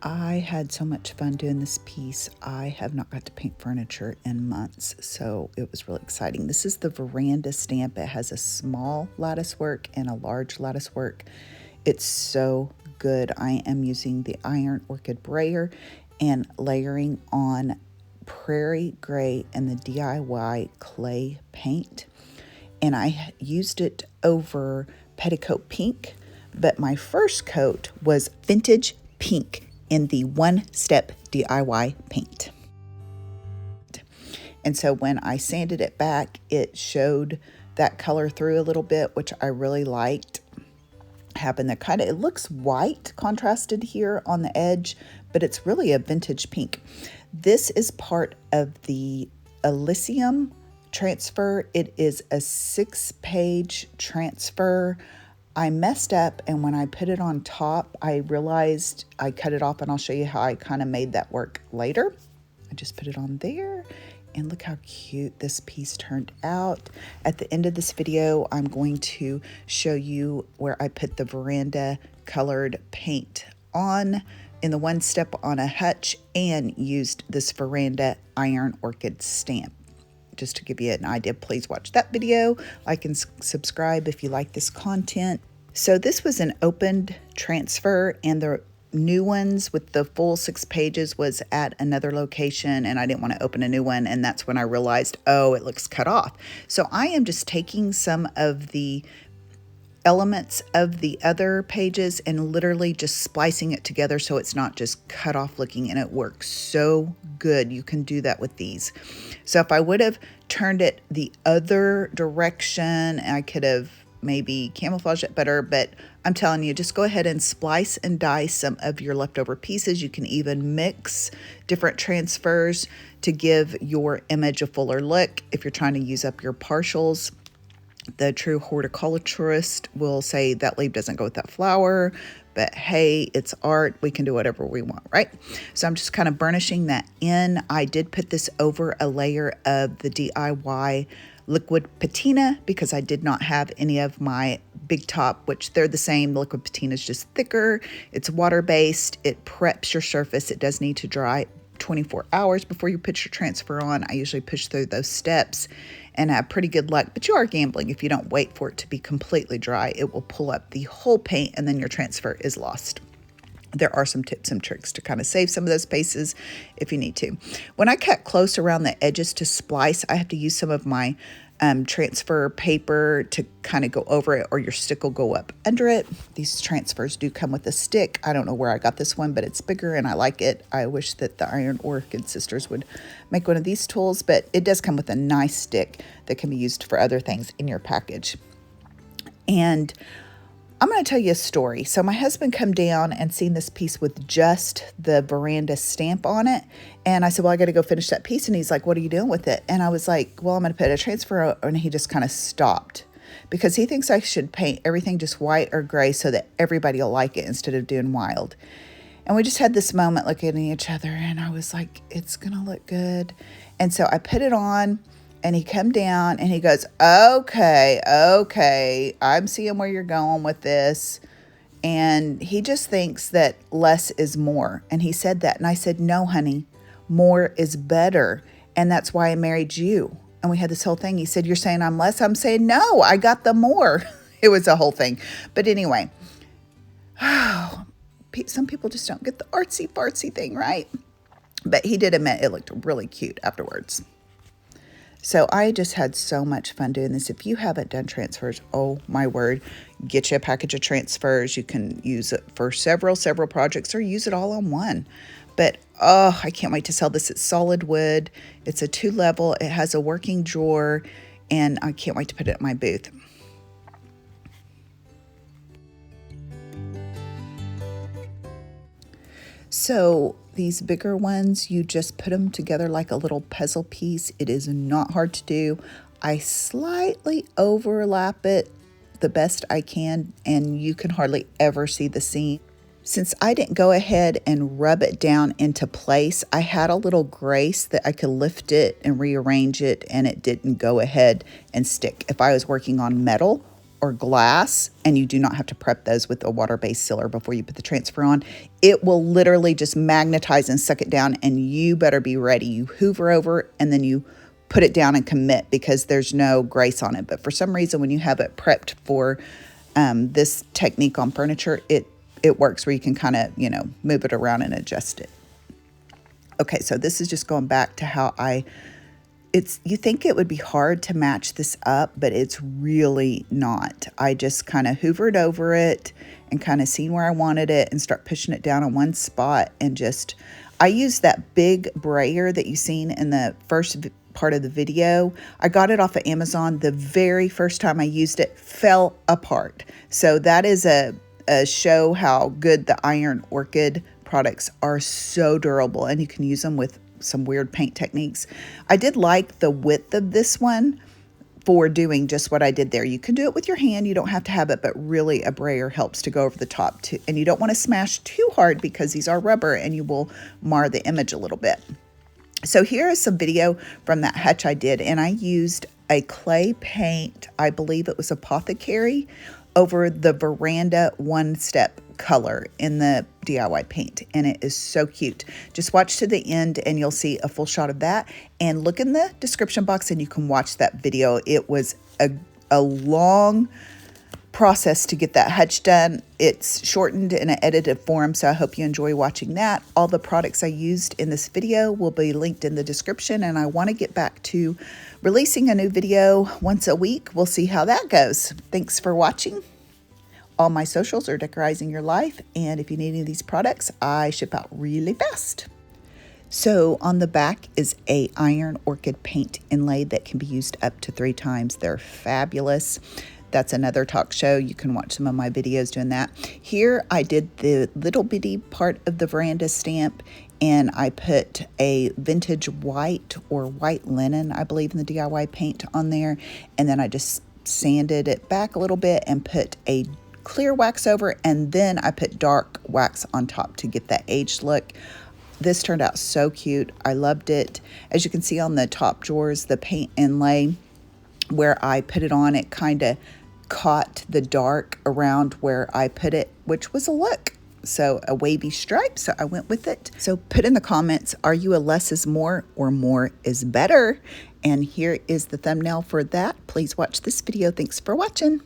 I had so much fun doing this piece. I have not got to paint furniture in months, so it was really exciting. This is the Veranda Stamp. It has a small lattice work and a large lattice work. It's so good. I am using the Iron Orchid brayer and layering on prairie-gray and the DIY clay paint. And I used it over petticoat-pink, but my first coat was vintage pink in the one-step DIY paint. And so when I sanded it back, it showed that color through a little bit, which I really liked. Having the kind of, it looks white contrasted here on the edge, but it's really a vintage pink. This is part of the Elysium transfer. It is a 6-page transfer. I messed up, and when I put it on top, I realized I cut it off, and I'll show you how I kind of made that work later. I just put it on there, and look how cute this piece turned out. At the end of this video, I'm going to show you where I put the Veranda colored paint on in the one step on a hutch and used this Veranda Iron Orchid stamp. Just to give you an idea, please watch that video, like and subscribe if you like this content. So this was an opened transfer, and the new ones with the full 6 pages was at another location, and I didn't want to open a new one, and that's when I realized, oh, it looks cut off. So I am just taking some of the elements of the other pages and literally just splicing it together so it's not just cut off looking, and it works so good. You can do that with these. So if I would have turned it the other direction, I could have maybe camouflaged it better, but I'm telling you, just go ahead and splice and dice some of your leftover pieces. You can even mix different transfers to give your image a fuller look if you're trying to use up your partials. The true horticulturist will say that leaf doesn't go with that flower, but hey, it's art. We can do whatever we want, right? So I'm just kind of burnishing that in. I did put this over a layer of the DIY liquid patina because I did not have any of my big top, which they're the same. The liquid patina is just thicker. It's water-based. It preps your surface. It does need to dry 24 hours before you put your transfer on. I usually push through those steps and have pretty good luck, but you are gambling if you don't wait for it to be completely dry. It will pull up the whole paint and then your transfer is lost. There are some tips and tricks to kind of save some of those spaces if you need to. When I cut close around the edges to splice, I have to use some of my transfer paper to kind of go over it, or your stick will go up under it. These transfers do come with a stick. I don't know where I got this one, but it's bigger and I like it. I wish that the Iron Orchid sisters would make one of these tools, but it does come with a nice stick that can be used for other things in your package. And I'm going to tell you a story. So my husband come down and seen this piece with just the Veranda stamp on it. And I said, well, I got to go finish that piece. And he's like, what are you doing with it? And I was like, well, I'm going to put a transfer. And he just kind of stopped because he thinks I should paint everything just white or gray so that everybody will like it instead of doing wild. And we just had this moment looking at each other. And I was like, it's going to look good. And so I put it on. And he come down and he goes, okay, I'm seeing where you're going with this. And he just thinks that less is more. And he said that. And I said, no, honey, more is better. And that's why I married you. And we had this whole thing. He said, you're saying I'm less? I'm saying, no, I got the more. It was a whole thing. But anyway, some people just don't get the artsy fartsy thing, right? But he did admit it looked really cute afterwards. So I just had so much fun doing this. If you haven't done transfers, oh my word, get you a package of transfers. You can use it for several projects or use it all on one. But oh, I can't wait to sell this. It's solid wood. It's a 2-level. It has a working drawer, and I can't wait to put it in my booth. So these bigger ones, you just put them together like a little puzzle piece. It is not hard to do. I slightly overlap it the best I can, and you can hardly ever see the seam. Since I didn't go ahead and rub it down into place, I had a little grace that I could lift it and rearrange it, and it didn't go ahead and stick. If I was working on metal or glass, and you do not have to prep those with a water-based sealer before you put the transfer on, it will literally just magnetize and suck it down, and you better be ready. You hoover over and then you put it down and commit, because there's no grace on it. But for some reason, when you have it prepped for this technique on furniture, it works where you can kind of, you know, move it around and adjust it. Okay, so this is just going back to how you think it would be hard to match this up, but it's really not. I just kind of hoovered over it and kind of seen where I wanted it and start pushing it down on one spot, and I used that big brayer that you seen in the first part of the video. I got it off of Amazon. The very first time I used it, fell apart. So that is a show how good the Iron Orchid products are. So durable, and you can use them with some weird paint techniques. I did like the width of this one for doing just what I did there. You can do it with your hand. You don't have to have it, but really a brayer helps to go over the top too. And you don't want to smash too hard, because these are rubber and you will mar the image a little bit. So here is some video from that hutch I did, and I used a clay paint, I believe it was Apothecary, over the Veranda one-step color in the DIY paint, and it is so cute. Just watch to the end and you'll see a full shot of that, and look in the description box and you can watch that video. It was a long process to get that hutch done. It's shortened in an edited form, so I hope you enjoy watching that. All the products I used in this video will be linked in the description, and I want to get back to releasing a new video once a week. We'll see how that goes. Thanks for watching. All my socials are Decorizing Your Life, and if you need any of these products, I ship out really fast. So on the back is a Iron Orchid paint inlay that can be used up to 3 times. They're fabulous. That's another talk show. You can watch some of my videos doing that. Here I did the little bitty part of the Veranda Stamp, and I put a vintage white or white linen, I believe, in the DIY paint on there, and then I just sanded it back a little bit and put a clear wax over, and then I put dark wax on top to get that aged look. This turned out so cute. I loved it. As you can see on the top drawers, the paint inlay, where I put it on, it kind of caught the dark around where I put it, which was a look. So a wavy stripe, so I went with it. So put in the comments, are you a less is more or more is better? And here is the thumbnail for that. Please watch this video. Thanks for watching.